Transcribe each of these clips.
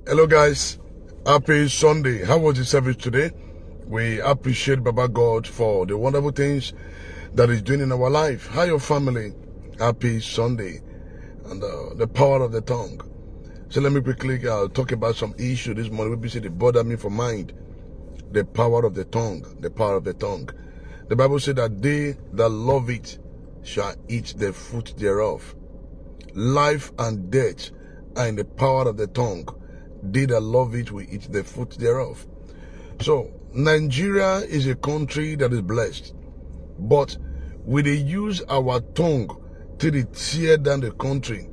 Hello guys, happy Sunday. How was the service today? We appreciate Baba God for the wonderful things that He's doing in our life. How your family? Happy Sunday. And the power of the tongue. So let me quickly talk about some issue this morning. We say they bother me for mind. The power of the tongue. The power of the tongue. The Bible said that they that love it shall eat the fruit thereof. Life and death are in the power of the tongue. They that love it will eat the fruit thereof. So, Nigeria is a country that is blessed. But we they use our tongue till they tear down the country.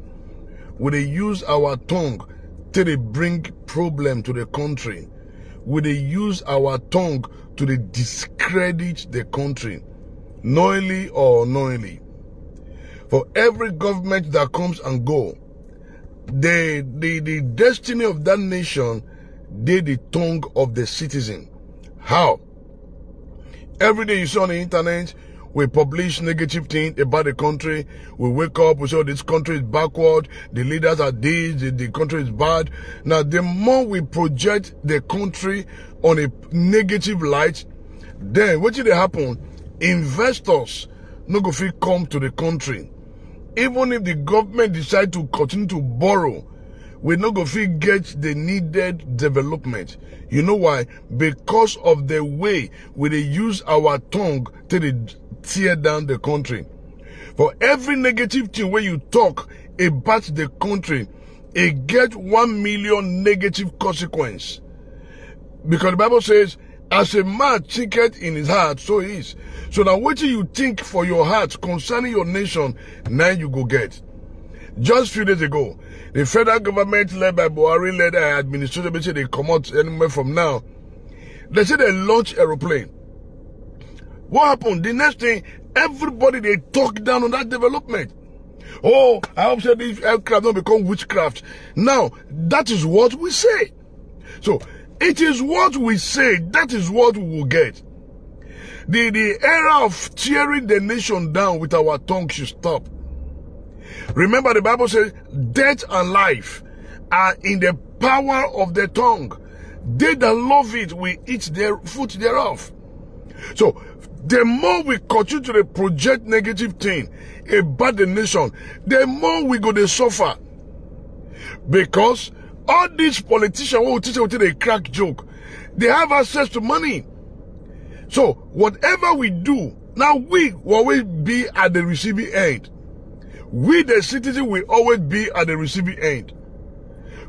We they use our tongue till they bring problem to the country. We they use our tongue to they discredit the country, knowingly or unknowingly. For every government that comes and go, the destiny of that nation, the tongue of the citizen. How? Every day you see on the internet, we publish negative things about the country. We wake up, we say, oh, this country is backward, the leaders are this, the country is bad. Now, the more we project the country on a negative light, then what did happen? Investors no go fit come to the country. Even if the government decide to continue to borrow, we not go fit get the needed development. You know why? Because of the way we they use our tongue to tear down the country. For every negative thing when you talk about the country, it get 1 million negative consequence. Because the Bible says, as a man thinketh in his heart, so he is. So now what do you think for your heart concerning your nation, now you go get. Just a few days ago, the federal government led by Buhari led administration, they say they come out anywhere from now. They say they launch aeroplane. What happened? The next thing, everybody they talk down on that development. Oh, I hope that these aircraft don't become witchcraft. Now, that is what we say. So, it is what we say, that is what we will get. The era of tearing the nation down with our tongue should stop. Remember the Bible says, death and life are in the power of the tongue. They that love it will eat their fruit thereof. So, the more we continue to project negative thing about the nation, the more we go to suffer. Because all these politicians who teach you a crack joke, they have access to money. So, whatever we do, now we will always be at the receiving end. We, the citizen, will always be at the receiving end.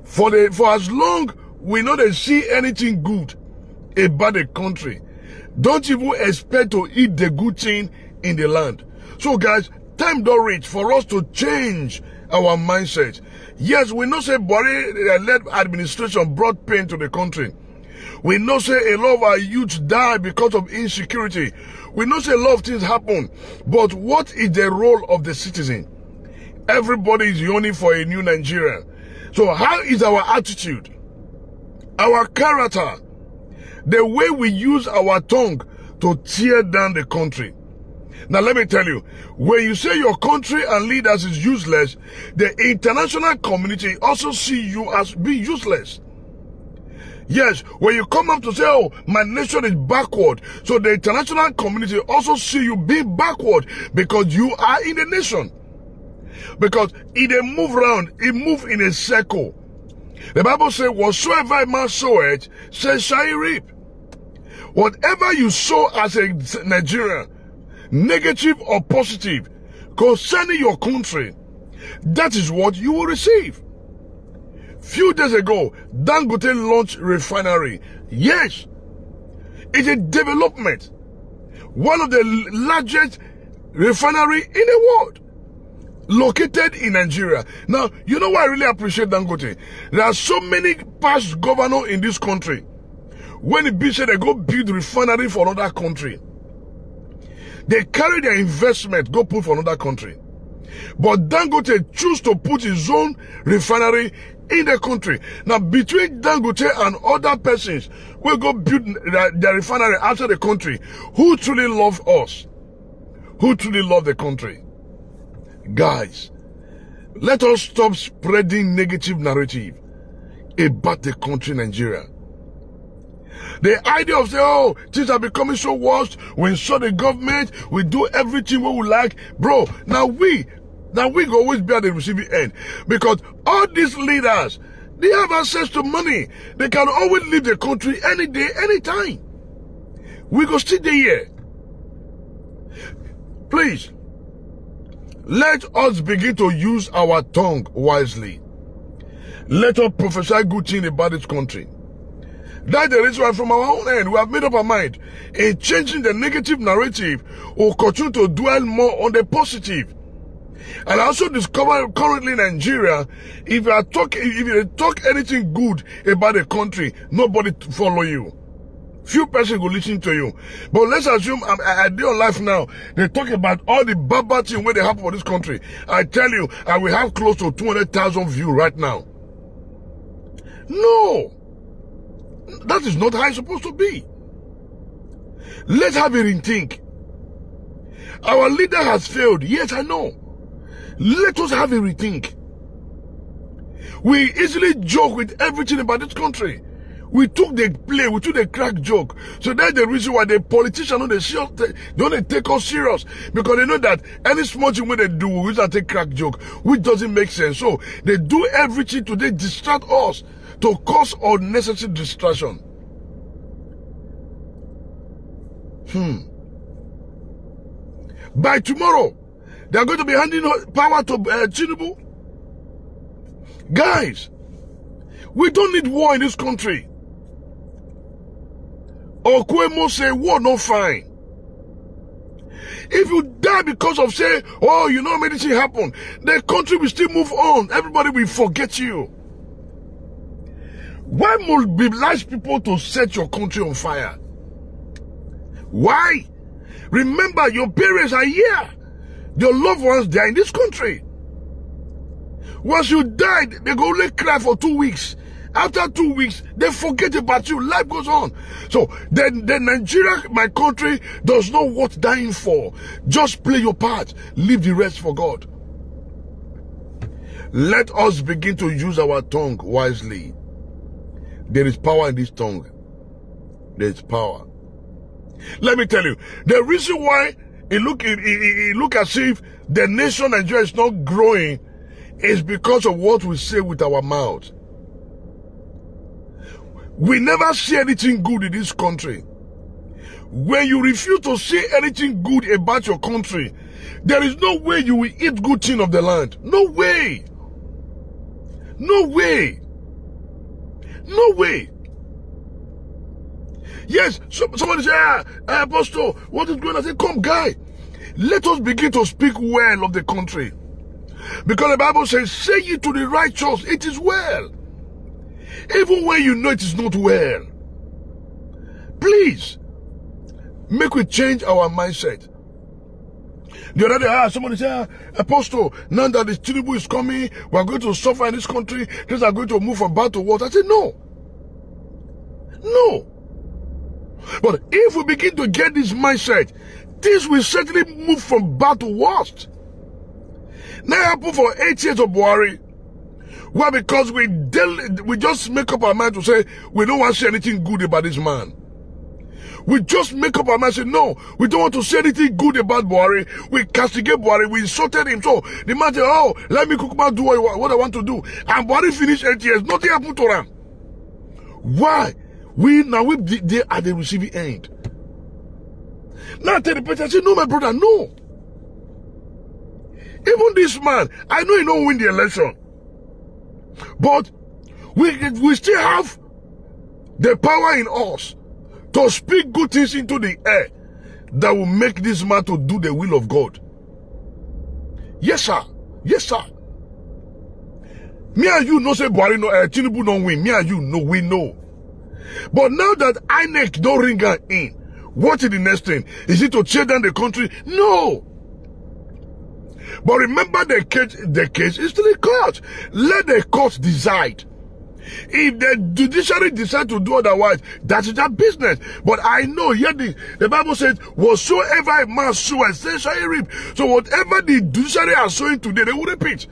For as long we not see anything good about the country, don't even expect to eat the good thing in the land. So, guys, time don't reach for us to change our mindset. Yes, we know say Buhari-led administration brought pain to the country. We know say a lot of our youth die because of insecurity. We know say a lot of things happen. But what is the role of the citizen? Everybody is yearning for a new Nigeria. So how is our attitude? Our character? The way we use our tongue to tear down the country. Now let me tell you, when you say your country and leaders is useless, the international community also see you as being useless. Yes, when you come up to say, oh, my nation is backward, so the international community also see you being backward because you are in the nation. Because if they move around, it move in a circle. The Bible says, whatsoever a man soweth, so shall he reap. Whatever you sow as a Nigerian, negative or positive, concerning your country, that is what you will receive. Few days ago, Dangote launched refinery. Yes, it's a development. One of the largest refinery in the world, located in Nigeria. Now, you know why I really appreciate Dangote? There are so many past governors in this country. When it be said they go build refinery for another country, they carry their investment, go put for another country. But Dangote choose to put his own refinery in the country. Now, between Dangote and other persons will go build their refinery outside the country, who truly love us? Who truly love the country? Guys, let us stop spreading negative narrative. about the country Nigeria. The idea of saying, oh, things are becoming so worse, we insult the government, we do everything we would like. Bro, now we will always be at the receiving end. Because all these leaders, they have access to money. They can always leave the country any day, any time. We go sit there here. Please, let us begin to use our tongue wisely. Let us prophesy good things about this country. That's the reason why from our own end, we have made up our mind in changing the negative narrative. We'll continue to dwell more on the positive. And I also discover currently in Nigeria, if you talk anything good about the country, nobody follow you. Few persons will listen to you. But let's assume I do on life now. They talk about all the bad things where they happen for this country. I tell you, I will have close to 200,000 views right now. No. That is not how it's supposed to be. Let's have a rethink. Our leader has failed. Yes, I know. Let us have a rethink. We easily joke with everything about this country. We took the play, we took the crack joke. So that's the reason why the politicians don't take us serious. Because they know that any small thing when they do, we just take crack joke, which doesn't make sense. So they do everything to distract us, to cause unnecessary distraction. By tomorrow, they are going to be handing power to Tinubu. Guys, we don't need war in this country. Okwemo say war no fine. If you die because of say, oh, you know medicine happen, the country will still move on. Everybody will forget you. Why mobilize people to set your country on fire? Why? Remember, your parents are here. Your loved ones, they are in this country. Once you died, they go only cry for 2 weeks. After 2 weeks, they forget about you. Life goes on. So, the Nigeria, my country, does not worth dying for. Just play your part. Leave the rest for God. Let us begin to use our tongue wisely. There is power in this tongue. There is power. Let me tell you, the reason why it look as if the nation Nigeria is not growing is because of what we say with our mouth. We never say anything good in this country. When you refuse to say anything good about your country, there is no way you will eat good thing of the land. No way. No way. No way. Yes, somebody say, Apostle, what is going on? I say, come, guy. Let us begin to speak well of the country. Because the Bible says, say ye to the righteous, it is well. Even when you know it is not well. Please, make we change our mindset. The other day, somebody said, Apostle, now that the Tinubu is coming, we are going to suffer in this country, things are going to move from bad to worse. I said, no. No. But if we begin to get this mindset, things will certainly move from bad to worst. Now it happened for 8 years of Buhari. Why? Because we just make up our mind to say, we don't want to say anything good about this man. We just make up our mind and say, no, we don't want to say anything good about Buhari. We castigate Buhari, we insulted him. So the man said, oh, let me do what I want to do. And Buhari finished 8 years, nothing happened to him. Why? They are the receiving end. Now I tell the person, I say, no, my brother, no. Even this man, I know he don't win the election. But we still have the power in us to speak good things into the air that will make this man to do the will of God. Yes, sir. Yes, sir. Me and you know say Buhari Tinubu don't win. Me and you know, we know. But now that INEC don't ring her in, what is the next thing? Is it to tear down the country? No. But remember the case is still in court. Let the court decide. If the judiciary decide to do otherwise, that is their business. But I know, yet the Bible says, whatsoever a man soweth, so shall he reap. So whatever the judiciary are sowing today, they will repeat.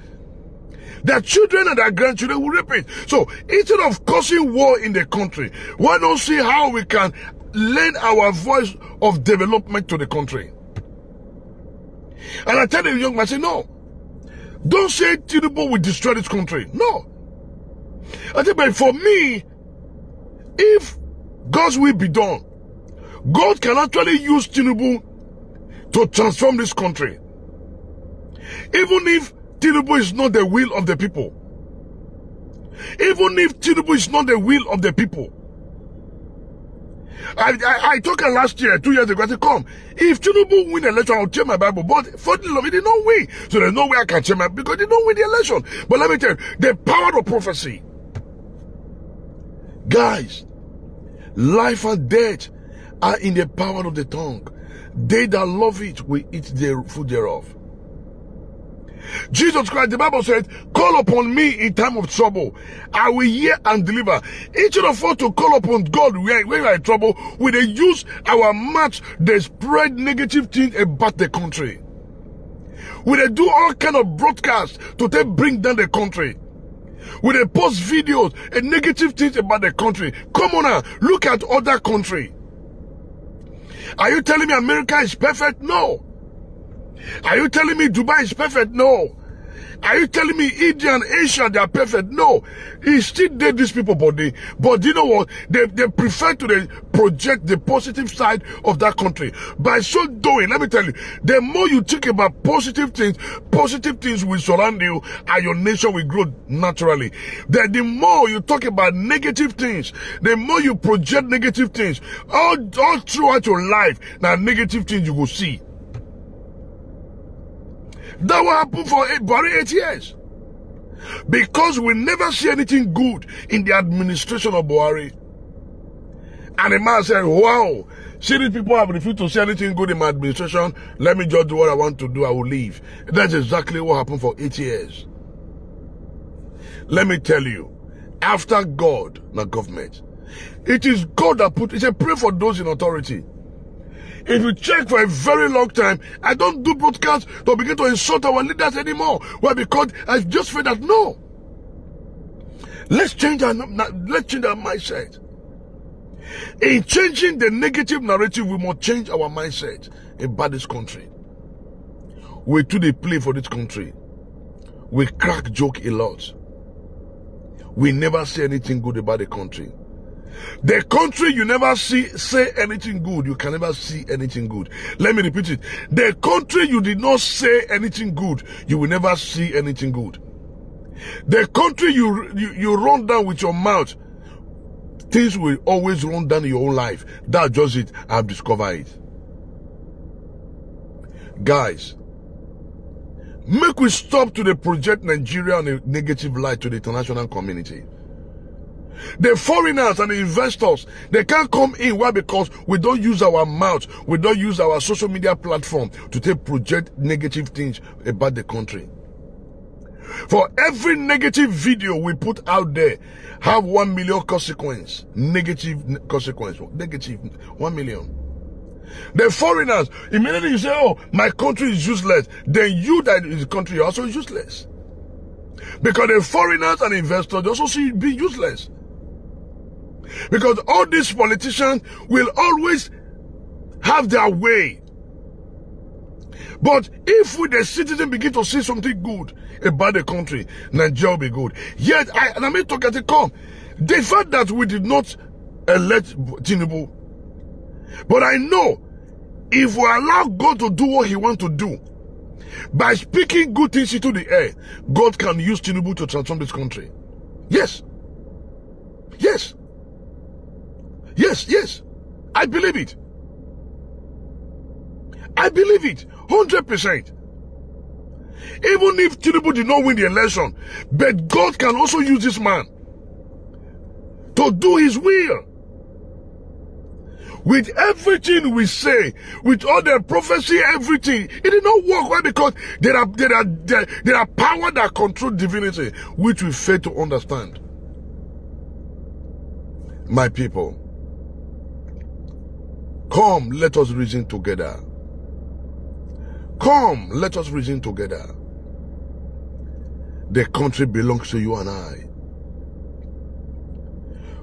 Their children and their grandchildren will reap it. So instead of causing war in the country, why not see how we can lend our voice of development to the country? And I tell the young man, I say, no. Don't say Tinubu will destroy this country. No. I say, but for me, if God's will be done, God can actually use Tinubu to transform this country. Even if Tinubu is not the will of the people. Even if Tinubu is not the will of the people. I talked last year, 2 years ago, I said, come, if Tinubu win the election, I'll change my Bible. But for the love, he did not win. So there's no way I can change my Bible because he did not win the election. But let me tell you, the power of prophecy. Guys, life and death are in the power of the tongue. They that love it will eat the food thereof. Jesus Christ, the Bible said, call upon me in time of trouble. I will hear and deliver. Each of us to call upon God when we are in trouble, we they use our mouth, they spread negative things about the country. We they do all kind of broadcasts to bring down the country. We they post videos and negative things about the country. Come on now, look at other country. Are you telling me America is perfect? No. Are you telling me Dubai is perfect? No. Are you telling me India and Asia they are perfect? No. He still did these people body. But you know what? They prefer to project the positive side of that country. By so doing, let me tell you, the more you think about positive things will surround you and your nation will grow naturally. Then the more you talk about negative things, the more you project negative things, all throughout your life, now negative things you will see. That will happen for about 8 years. Because we never see anything good in the administration of Buhari. And the man said, wow, see these people have refused to see anything good in my administration. Let me just do what I want to do. I will leave. That's exactly what happened for 8 years. Let me tell you, after God, not government, it is God that put, it's a prayer for those in authority. If you check for a very long time, I don't do broadcasts to begin to insult our leaders anymore. Why? Because I just feel that no. Let's change our mindset. In changing the negative narrative, we must change our mindset about this country. We do the play for this country. We crack joke a lot. We never say anything good about the country. The country you never say anything good, you can never see anything good. Let me repeat it. The country you did not say anything good, you will never see anything good. The country you run down with your mouth, things will always run down in your own life. That's just it. I've discovered it. Guys, make we stop to project Nigeria in a negative light to the international community. The foreigners and the investors, they can't come in. Why? Because we don't use our mouth. We don't use our social media platform to project negative things about the country. For every negative video we put out there, have 1 million consequence. Negative consequence. Negative 1 million. The foreigners, immediately you say, oh, my country is useless. Then you that is the country are also useless. Because the foreigners and investors also see it be useless. Because all these politicians will always have their way. But if we, the citizen, begin to see something good about the country, Nigeria will be good. Yet, and I may talk at it come. The fact that we did not elect Tinubu, but I know if we allow God to do what he wants to do, by speaking good things into the air, God can use Tinubu to transform this country. Yes. Yes. Yes, yes. I believe it. I believe it. 100%. Even if Tinubu did not win the election, but God can also use this man to do his will. With everything we say, with all the prophecy, everything, it did not work. Why? Because there are power that control divinity, which we fail to understand. My people, come, let us reason together. Come, let us reason together. the country belongs to you and I.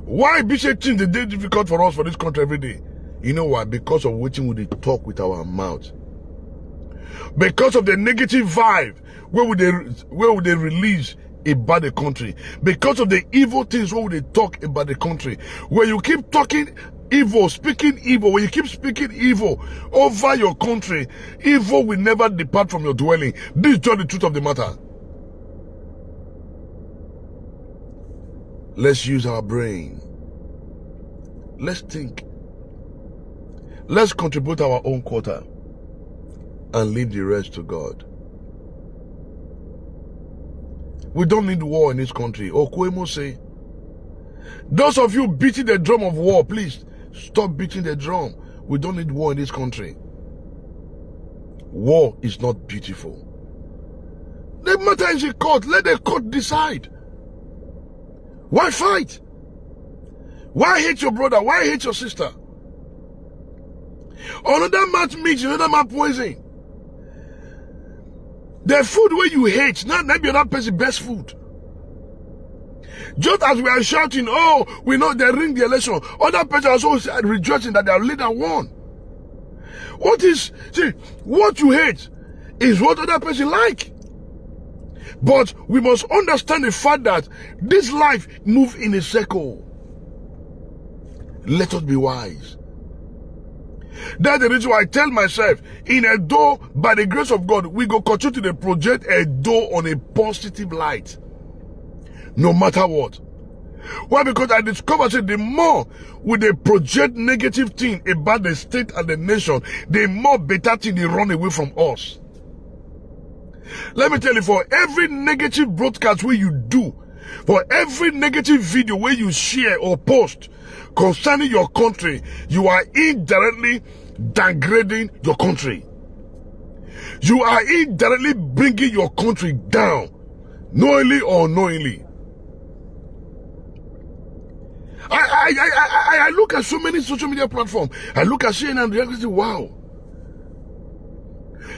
Why Bishop things the day difficult for us for this country every day? You know why? Because of waiting with the talk with our mouth. Because of the negative vibe where would they release about the country. Because of the evil things where would they talk about the country. Where you keep talking evil, speaking evil, when you keep speaking evil over your country, evil will never depart from your dwelling. This is just the truth of the matter. Let's use our brain. Let's think. Let's contribute our own quota and leave the rest to God. We don't need war in this country. Okwemo say, those of you beating the drum of war, please stop beating the drum. We don't need war in this country. War is not beautiful. The matter is in court. Let the court decide. Why fight? Why hate your brother? Why hate your sister? Another man mix, another man poison. The food where you hate, not be another person's best food. Just as we are shouting, oh, we know they ring the election, other persons also rejoicing that their leader won. What you hate is what other person like. But we must understand the fact that this life moves in a circle. Let us be wise. That's the reason why I tell myself, in Edo, by the grace of God, we go continue to project Edo on a positive light. No matter what. Why? Because I discovered that the more we they project negative thing about the state and the nation, the more better thing they run away from us. Let me tell you, for every negative broadcast where you do, for every negative video where you share or post concerning your country, you are indirectly downgrading your country. You are indirectly bringing your country down, knowingly or unknowingly. I look at so many social media platforms. I look at CNN and I say, wow.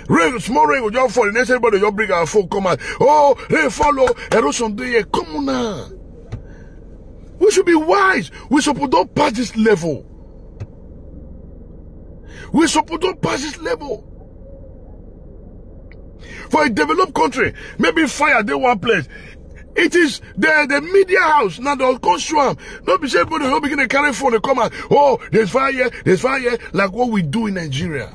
Rain, small rain will just fall. Next everybody just bring our phone, come out. Oh, rain follow, erosion day. Come on now. We should be wise. We supposed to pass this level. We supposed to pass this level. For a developed country, maybe fire they one place. It is the media house. Now they'll come show them. Don't be saying, but they'll begin to carry phone and come out. Oh, there's fire here, like what we do in Nigeria.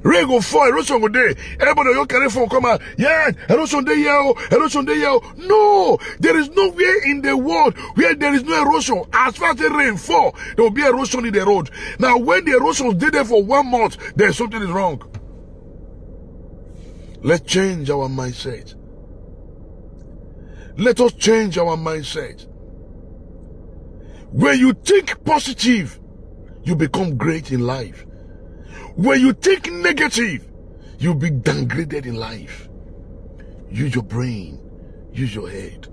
Rain go fall, erosion go there. Everybody will carry phone, come out. Yeah, erosion there, erosion there. No, there is nowhere in the world where there is no erosion. As far as the rain fall, there will be erosion in the road. Now, when the erosion stay there for 1 month, there's something is wrong. Let's change our mindset. Let us change our mindset. When you think positive, you become great in life. When you think negative, you'll be downgraded in life. Use your brain. Use your head.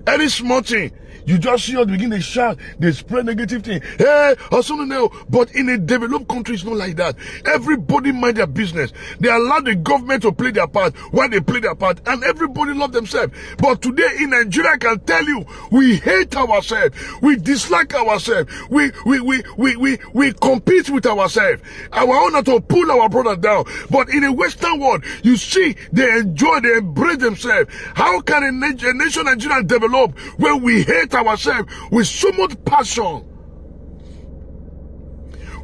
Any small thing, you just see us begin to shout, they spread negative thing. Hey, but in a developed country, it's not like that. Everybody mind their business. They allow the government to play their part while they play their part, and everybody love themselves. But today in Nigeria, I can tell you, we hate ourselves. We dislike ourselves. We compete with ourselves. Our honor to pull our brother down. But in the Western world, you see, they enjoy, they embrace themselves. How can a nation Nigeria develop when we hate ourselves with so much passion?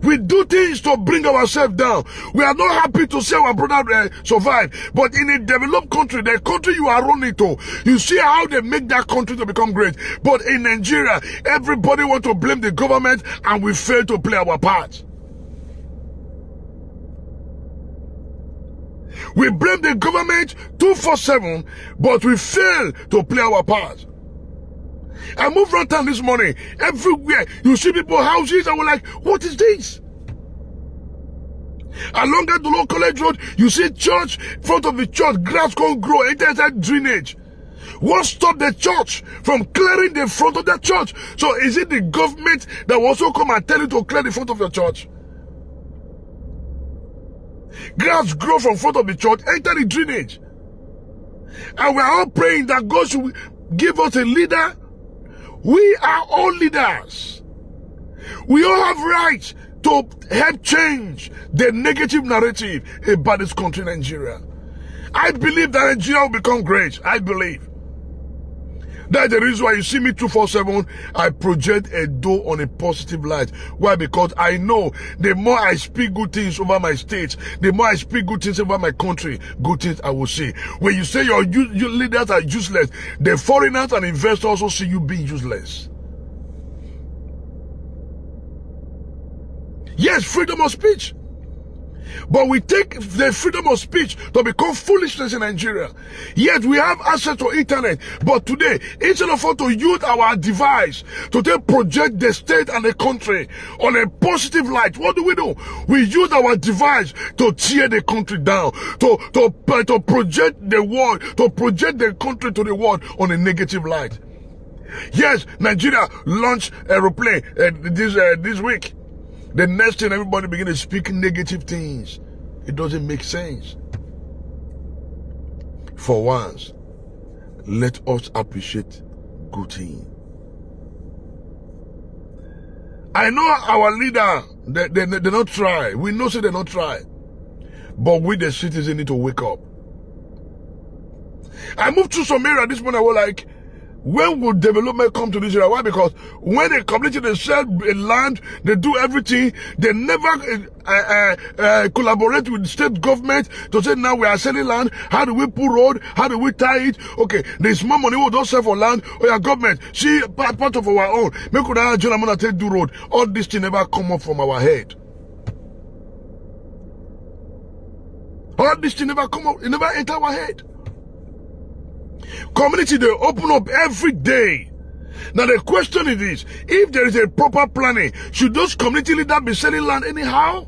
We do things to bring ourselves down. We are not happy to see our brother survive. But in a developed country, the country you are running to, you see how they make that country to become great. But in Nigeria, everybody wants to blame the government and we fail to play our part. We blame the government 247, but we fail to play our part. I moved around town this morning. Everywhere you see people houses, and we're like, what is this? Along at the local college road, you see church, front of the church, grass can't grow, enter that drainage. What stopped the church from clearing the front of the church? So is it the government that will also come and tell you to clear the front of your church? Grass grow from front of the church, enter the drainage. And we are all praying that God should give us a leader. We are all leaders. We all have rights to help change the negative narrative about this country, Nigeria. I believe that Nigeria will become great. I believe. That's the reason why you see me 247. I project a door on a positive light. Why? Because I know the more I speak good things over my state, the more I speak good things over my country, good things I will see. When you say your leaders are useless, the foreigners and investors also see you being useless. Yes, freedom of speech. But we take the freedom of speech to become foolishness in Nigeria. Yet we have access to internet. But today, instead of us to use our device to project the state and the country on a positive light, what do? We use our device to tear the country down, to project the world, to project the country to the world on a negative light. Yes, Nigeria launched aeroplane this week. The next thing, everybody begin to speak negative things. It doesn't make sense. For once, let us appreciate good things. I know our leader, they don't try. We know they don't try. But we, the citizens, need to wake up. I moved to some area this morning. I was like, when will development come to this area? Why? Because when the community, they sell land, they do everything, they never collaborate with the state government to say, now we are selling land. How do we put road? How do we tie it? Okay, there's more money we don't sell for land. Oh yeah, government, see part of our own. Make sure take do road. All this thing never come up from our head. All this thing never come up. It never enter our head. Community, they open up every day. Now the question is this: if there is a proper planning, should those community leaders be selling land anyhow?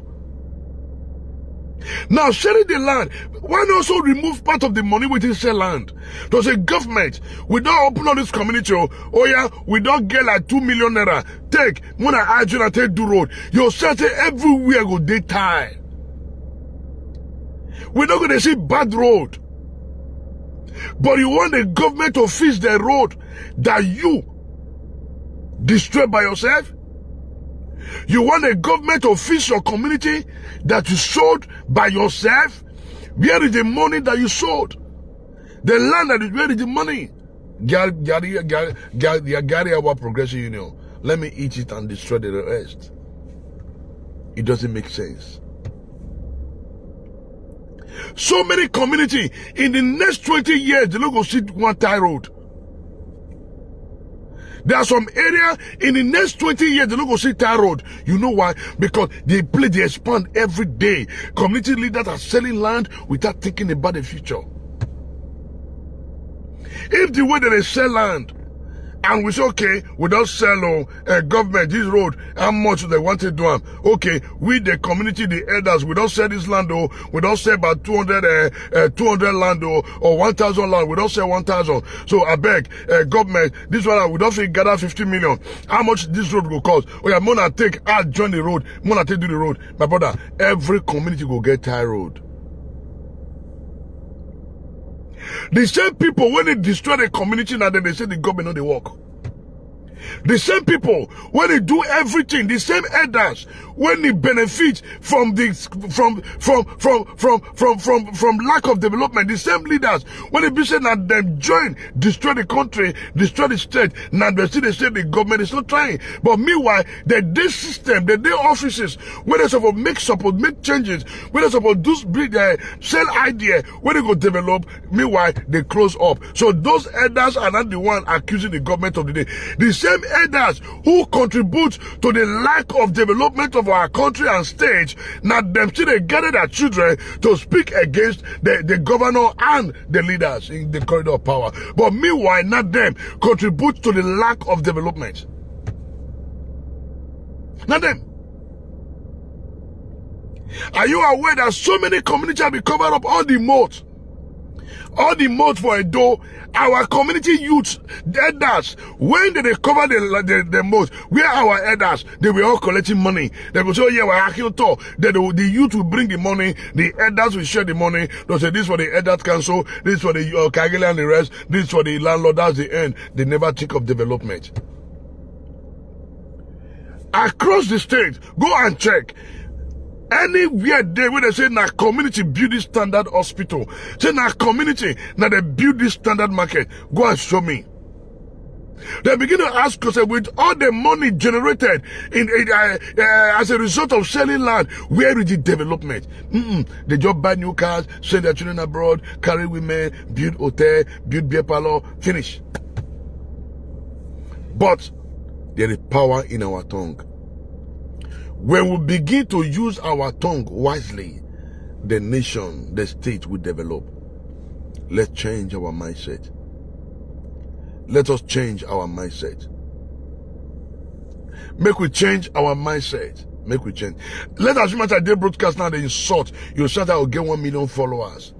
Now selling the land, why not also remove part of the money within sell land? To say government, we don't open up this community. Oh yeah, we don't get like 2 million naira. Take when I add you and take do road. You'll say everywhere go day tie. We're not gonna see bad road. But you want the government to fix the road that you destroyed by yourself? You want the government to fix your community that you sold by yourself? Where is the money that you sold? The land that is, where is the money? Gary, our Progressive Union. Let me eat it and destroy the rest. It doesn't make sense. So many community in the next 20 years, they don't go see one tie road. There are some area in the next 20 years, they don't go see tie road. You know why? Because they expand every day. Community leaders are selling land without thinking about the future. If the way that they sell land, and we say, okay, we don't sell government this road, how much they want to do them? Okay, we the community, the elders, we don't sell this land, we don't sell about 200 land or 1,000 land, we don't sell 1,000. So I beg, government, this one, we don't think gather 50 million. How much this road will cost? Oh yeah, Mona take, I'll join the road, Mona take do the road. My brother, every community will get tie road. The same people, when they destroy the community, now then they say the government know they work. The same people, when they do everything, the same elders, when they benefit from this, from lack of development, the same leaders, when they be saying that them join, destroy the country, destroy the state, now they say the government is not trying. But meanwhile, the day system, the day offices, when they're supposed to make changes, when they're supposed to bring their sell idea, when they go develop, meanwhile, they close up. So those elders are not the one accusing the government of the day. The same elders who contribute to the lack of development of our country and state, now them still they gather their children to speak against the governor and the leaders in the corridor of power. But meanwhile, not them contribute to the lack of development. Not them. Are you aware that so many communities have been covered up on the moat? All the most for Edo, our community youths, the elders, when they cover the most, where our elders, they were all collecting money. They will say, oh yeah, we're hacking to. Then the youth will bring the money, the elders will share the money. They'll say, this for the elders council, this for the Kagele and the rest, this for the landlord, that's the end. They never think of development. Across the state, go and check. Anywhere there where they say na community build this standard hospital, say na community, now they build this standard market, go and show me. They begin to ask us, with all the money generated as a result of selling land, where is the development? They just buy new cars, send their children abroad, carry women, build hotel, build beer parlor, finish. But there is power in our tongue. When we begin to use our tongue wisely, the nation, the state will develop. Let's change our mindset. Let us change our mindset. Make we change our mindset. Make we change. Let us imagine that they broadcast now, they insult. You said I will get 1 million followers.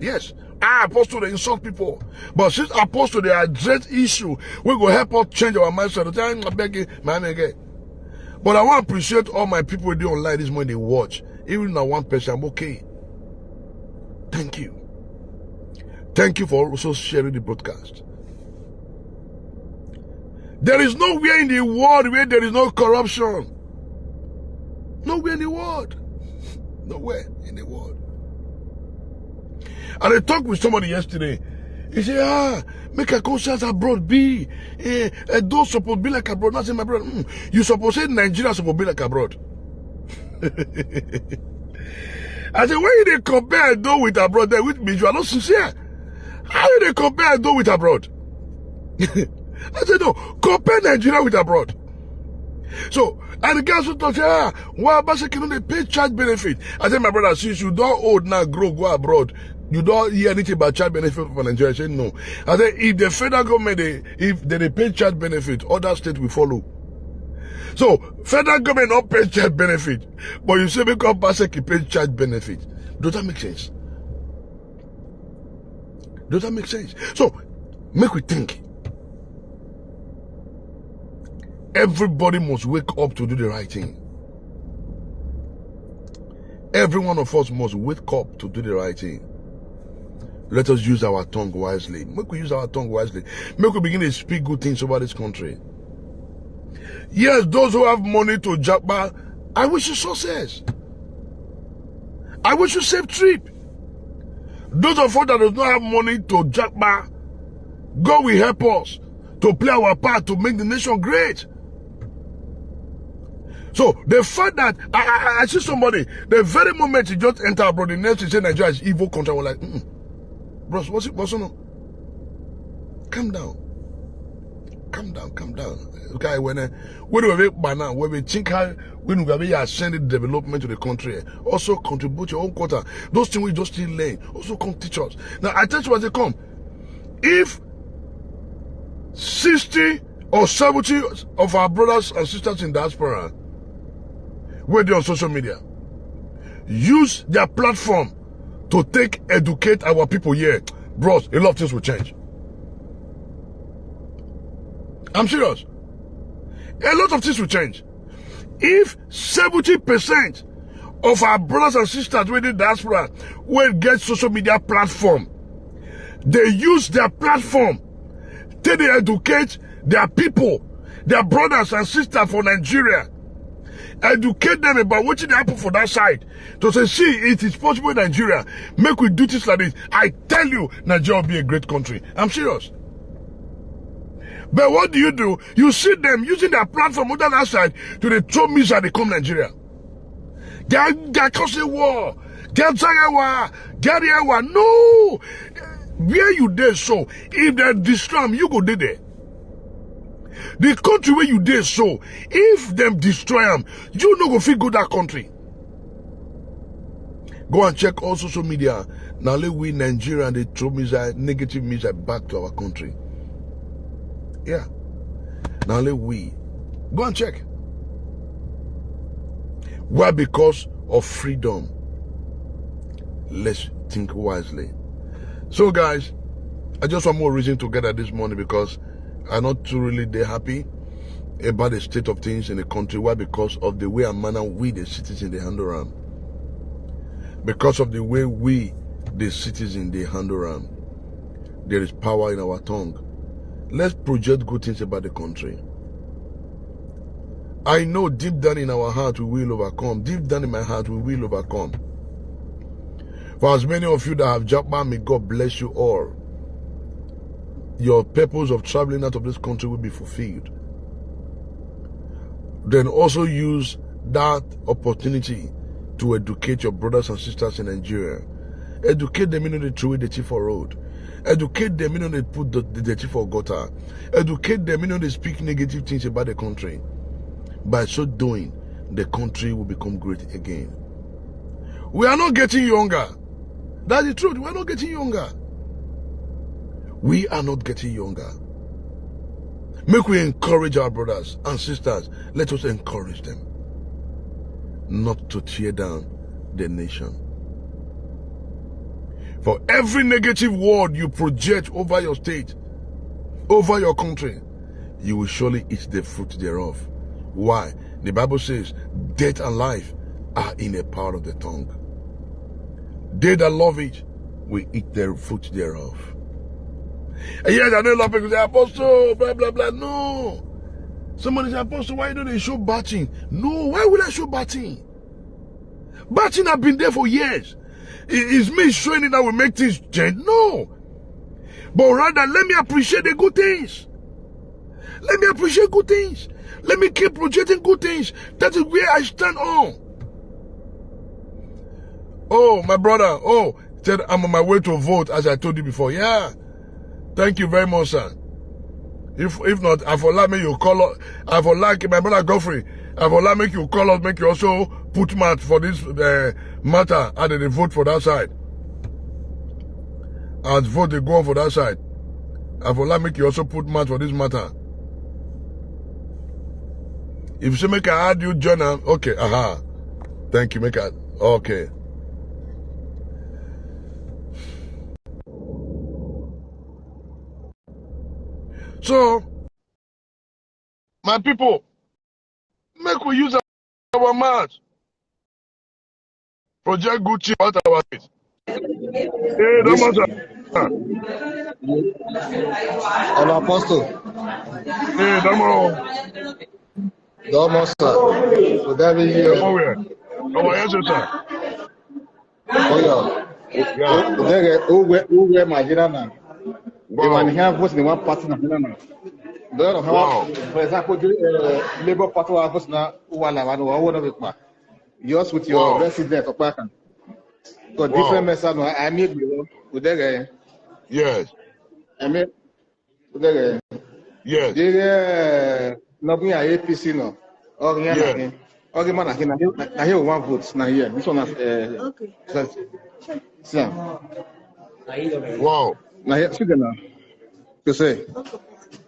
Yes. Apostle, they insult people. But since Apostle, they address issue, we will help us change our mindset. But I want to appreciate all my people who do online this morning, they watch. Even now one person, I'm okay. Thank you. Thank you for also sharing the broadcast. There is nowhere in the world where there is no corruption. Nowhere in the world. Nowhere in the world. And I talked with somebody yesterday. He said, make a conscience abroad be. Those supposed to be like abroad. Not say my brother. You supposed to say Nigeria supposed to be like abroad. I said, when they compare Edo with abroad, then with me, you are not sincere. How do they compare Edo with abroad? I said, no, compare Nigeria with abroad. So, and the guys who talk, why basically they pay child benefit? I said, my brother, since you don't old now, go abroad. You don't hear anything about child benefit for Nigeria. I said, no. I said, if the federal government, if they pay child benefit, other states will follow. So, federal government not pay child benefit, but you say because Baseki pay child benefit. Does that make sense? Does that make sense? So, make we think. Everybody must wake up to do the right thing. Every one of us must wake up to do the right thing. Let us use our tongue wisely. Make we use our tongue wisely. Make we begin to speak good things over this country. Yes, those who have money to Japa, I wish you success. I wish you safe trip. Those of us that do not have money to Japa, God will help us to play our part to make the nation great. So the fact that I see somebody, the very moment he just enter abroad, the next he say Nigeria is evil country, I was like, bros, what's on? Calm down. Calm down, calm down. Okay, when we think how when we are sending development to the country, also contribute your own quota. Those things we just still learn. Also come teach us. Now I tell you what they come. If 60 or 70 of our brothers and sisters in diaspora, where they're on social media, use their platform to educate our people here, bros, a lot of things will change. I'm serious. A lot of things will change. If 70% of our brothers and sisters within the diaspora will get social media platform, they use their platform to educate their people, their brothers and sisters for Nigeria. Educate them about what they happen for that side. To say, see, it is possible in Nigeria. Make we do this like this. I tell you, Nigeria will be a great country. I'm serious. But what do? You see them using their platform on that side to the throw missiles they come Nigeria. Get cause a war. Get war. Get war. No. Where you there so? If they destroy them, you go there. The country where you there so, if them destroy them, you no go fit go that country. Go and check all social media. Now let we Nigeria and they throw negative missile back to our country. Yeah. Now let we go and check. Why? Because of freedom. Let's think wisely. So guys, I just want more reason to gather this morning because I'm not too really that happy about the state of things in the country. Why? Because of the way and manner we the citizens they handle them. Because of the way we the citizens they handle them. There is power in our tongue. Let's project good things about the country. I know deep down in our heart we will overcome. Deep down in my heart we will overcome. For as many of you that have jumped, may God bless you all. Your purpose of traveling out of this country will be fulfilled. Then also use that opportunity to educate your brothers and sisters in Nigeria. Educate them in the true way they chief for road. Educate them in they put the chief for gutter. Educate them in they speak negative things about the country. By so doing, the country will become great again. We are not getting younger. That's the truth. We are not getting younger. We are not getting younger. Make we encourage our brothers and sisters. Let us encourage them not to tear down the nation. For every negative word you project over your state, over your country, you will surely eat the fruit thereof. Why? The Bible says, death and life are in the power of the tongue. They that love it will eat the fruit thereof. And yes, I know a lot of people say, Apostle, blah, blah, blah. No. Somebody say, Apostle, why don't they show batting? No, why would I show batting? Batting have been there for years. Is me showing it that will make things change? No. But rather, let me appreciate the good things. Let me appreciate good things. Let me keep projecting good things. That is where I stand on. Oh, my brother. Oh, said I'm on my way to vote, as I told you before. Yeah. Thank you very much, sir. If not, I for like me you call us. I for like my brother Godfrey. I for like make you call us, make you also put mat for this matter, and then they vote for that side. And vote they go on for that side. I for like make you also put mat for this matter. If you say make I add you journal, okay, aha. Thank you, make I okay. So, my people, make we use our mouth. Project good things out our face. Hey, don't matter. Hello, Apostle. Hey, Damo. Domo, sir. Would that be here? Come over here. Oh, yes, sir. Oh, Yeah. yeah. Who Nigeria now? Wow. When he have votes in one party now. Wow. For example, Labour Party votes now. Yours with your resident of Pakan. Got different message. I mean, yes. I mean, Yes. they nothing APC no. Or yeah. Okay, man, I hear one vote now here. This one has okay. Wow. Now here, sí, no. ¿Qué sé?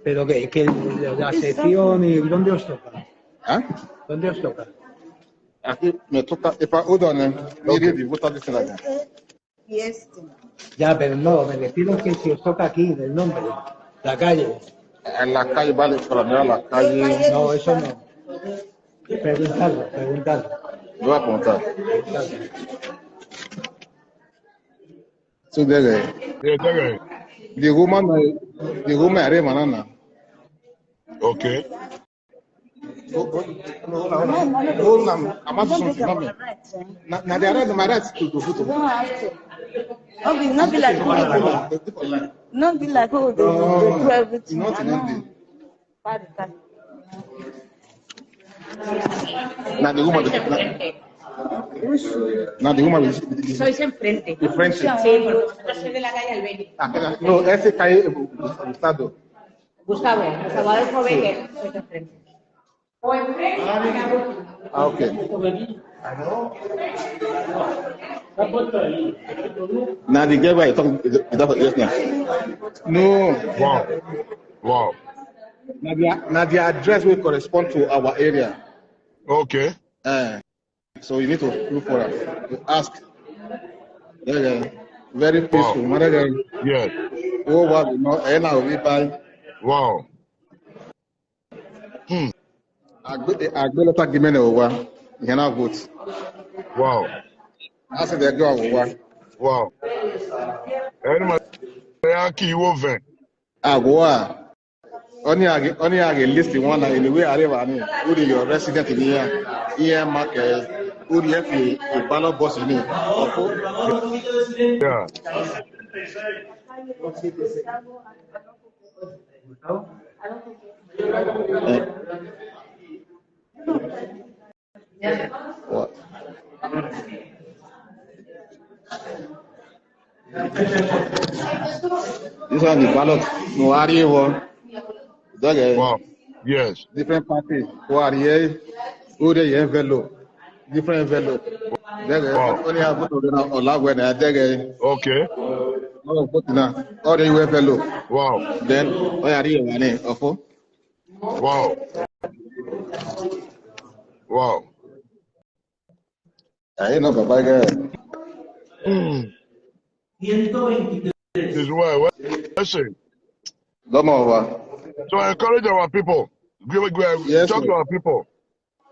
Pero que la sección y ¿dónde os toca? ¿Ah? ¿Dónde os toca? Aquí me toca, hold on, mire, votar de esta Ya, pero no, me refiero que si os toca aquí, del nombre, la calle. En la calle, vale, para mirar la calle. No, eso no. Preguntarlo. Voy a preguntar. So there. Yeah, The woman are manana. okay. Now they are my rights to vote. Not be like oh they do everything. Now the woman is Sois enfrente. enfrente. Sí, vosotros sois de la calle Albeni. No, ese calle Gustavo. Gustavo Adolfo Becker, sois enfrente. O enfrente. Ah, okay. Now the guy I talk just now. No. Wow. Now the address will correspond to our area. Okay. So you need to look for it. You ask. Yeah. Very peaceful. Wow. Mother guy. Yes. Oh, what we know. And now we buy. Wow. Hmm. I go let her give me over. You cannot vote. Wow. I said they go over. Wow. Any man key over. I go. Only I list one in the way I live. Who is your resident in here? Here, market. Who do you have a ballot boss in here? Yeah. What? This one the ballot. No, I one. Wow. Yes. Different party. Who are here? Who they envelope? Different envelope. Wow. Only have vote on Olagwe na Okay. all vote now. All the envelope. Wow. Then why are you running? Ofo. Wow. Wow. I know Baba girl. This is why. Listen. Come over. So I encourage our people. Yes, Talk to our people.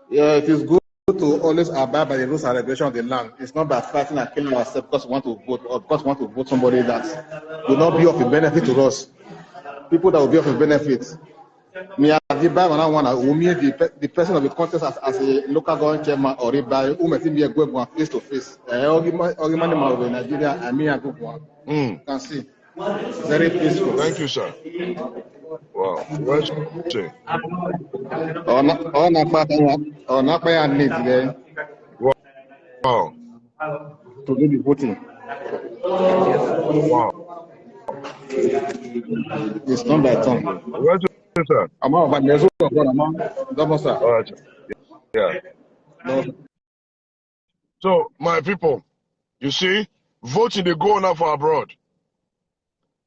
yeah, it is good to always abide by the rules and regulations of the land. It's not by fighting and killing ourselves because we want to vote or because we want to vote somebody that will not be of a benefit to us. People that will be of a benefit. Me, I buy one who me the person of the contest as a local government chairman or by who may be a good one face to face. In Nigeria, I mean a good one. You can see. Very peaceful. Thank you, sir. Wow. Let's see. Not by a need today Wow. to do the voting. Wow. It's not by turn. Let's see, sir. I'm out, but there's double sir. All right. Yeah. No. So, my people, you see, voting they go now for abroad.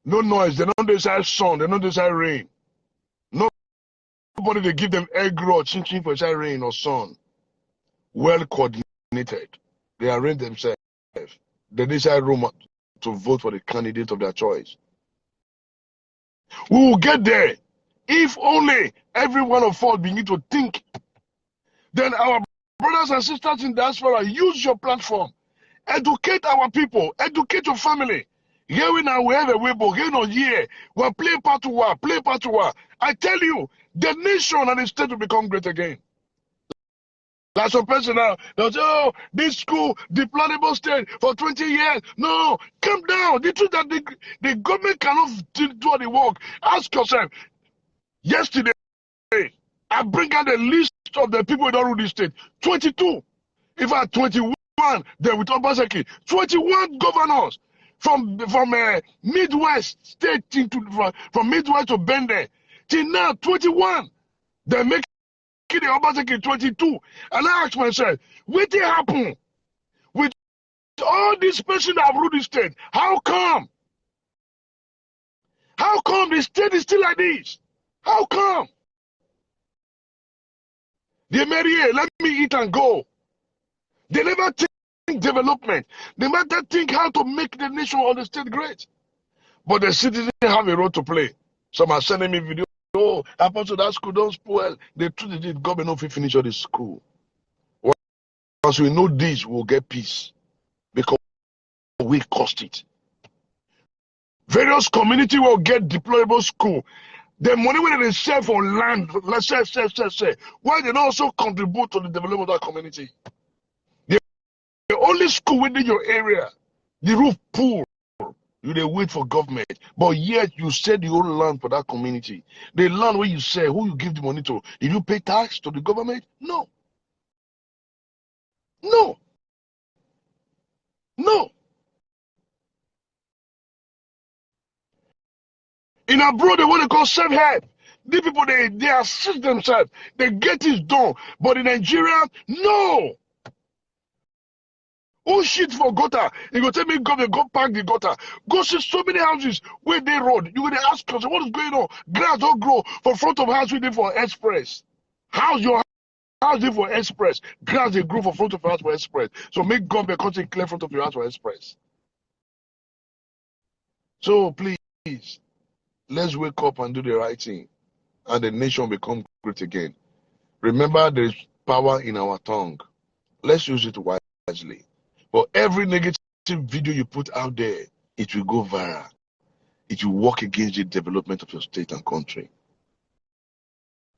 No noise. They don't decide sun. They don't decide rain. Nobody they give them egg roll, chin for decide rain or sun. Well coordinated. They arrange themselves. They decide room to vote for the candidate of their choice. We will get there if only every one of us begin to think. Then our brothers and sisters in diaspora, use your platform. Educate our people. Educate your family. Here we now we have a Weibo. Here no year. We'll play part to war. Play part to war. I tell you, the nation and the state will become great again. Like some person now, they'll say, oh, this school, deplorable state for 20 years. No, calm down. The truth that the government cannot do all the work. Ask yourself. Yesterday, I bring out the list of the people who don't rule this state. 22. If I 21, then with Obaseki, 21 governors from Midwest state from Midwest to Bende till now 21. They make the Obaseki 22. And I ask myself, what did happen with all these persons that have ruled this state? How come? How come the state is still like this? How come? They marry, let me eat and go. They never think development. They never think how to make the nation or the state great. But the citizens have a role to play. Some are sending me video. Oh, happened to that school, don't spoil. The truth is, the government don't finish all the school. Once we know this, we'll get peace. Because we cost it. Various community will get deployable school. The money when they sell for land, let's say, why they don't also contribute to the development of that community? The only school within your area, the roof poor, you they wait for government, but yet you sell the whole land for that community. The land where you sell, who you give the money to? Did you pay tax to the government? No. No. No. In abroad, they want to call self-help. These people, they assist themselves. They get it done. But in Nigeria, no. Oh shit for gutter. You go tell me go park the gutter. Go see so many houses where they road. You gonna ask yourself what is going on? Grass don't grow for front of house we did for express. How's your house did for express? Grass they grow for front of your house for express. So make government come clear front of your house for express. So please, let's wake up and do the right thing, and the nation become great again. Remember, there is power in our tongue. Let's use it wisely. For every negative video you put out there, it will go viral. It will work against the development of your state and country.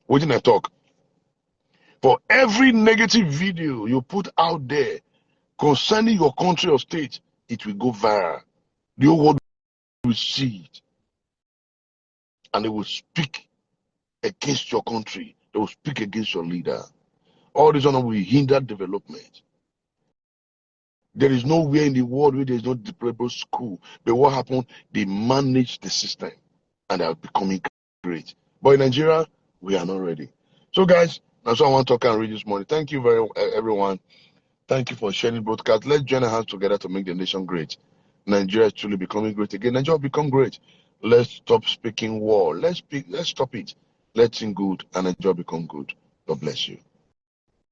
What did I talk? For every negative video you put out there concerning your country or state, it will go viral. The whole world will see it. And they will speak against your country. They will speak against your leader. All this honor will hinder development. There is nowhere in the world where there is no deployable school. But what happened? They managed the system and they are becoming great. But in Nigeria, we are not ready. So guys, that's what I want to talk and read this morning. Thank you everyone. Thank you for sharing the broadcast. Let's join our hands together to make the nation great. Nigeria is truly becoming great again. Nigeria will become great. Let's stop speaking war. Let's stop it. Let's think good and Nigeria become good. God bless you.